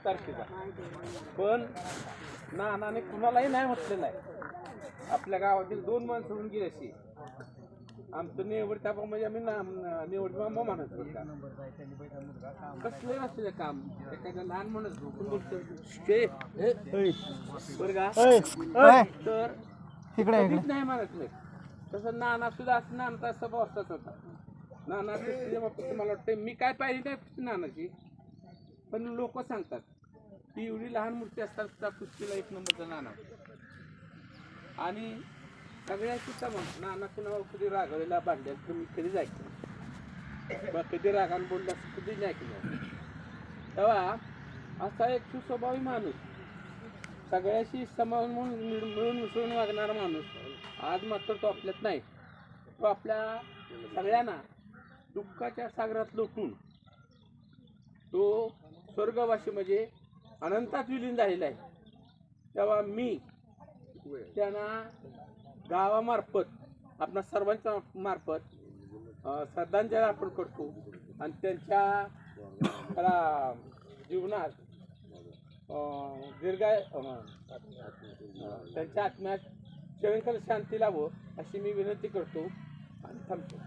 तारखेचा, पण नानाने कुणालाही नाही म्हटलेलं आहे. आपल्या गावातील 2 माणसं होऊन गेली अशी. आमचं निवड त्यापा म्हणजे आम्ही निवड मामा म्हणत होता. कसलं असतं काम एखाद्या लहान म्हणत बरं का, तर कधीच नाही म्हणत नाही. तसं नाना सुद्धा असं नानाचा स्वभाव असताच होता. नाना बाबतीत मला वाटतं मी काय पाहिजे नाही नानाची, पण लोक सांगतात की एवढी लहान मूर्ती असतात त्या कुस्तीला 1 नंबरचा नाना. आणि सगळ्याची समान नाना कुणावर कधी रागवलेला बांधलेला तुम्ही कधीच ऐकलं, कधी रागाने बोलला कधीच नाही ऐकलं. तेव्हा असा एक सुस्वभावी माणूस, सगळ्याशी समान मिळून मिसळून वागणारा माणूस आज मात्र तो आपल्यात नाही. तो आपल्या सगळ्यांना दुःखाच्या सागरात लोटून तो स्वर्गवासी म्हणजे अनंतात विलीन झालेला आहे. तेव्हा मी त्यांना गावामार्फत आपल्या सर्वांच्या मार्फत श्रद्धांजली अर्पण करतो आणि त्यांच्या जीवनात त्यांच्या आत्म्यात चिरंतन शांती लाभो अशी मी विनंती करतो आणि थांबतो.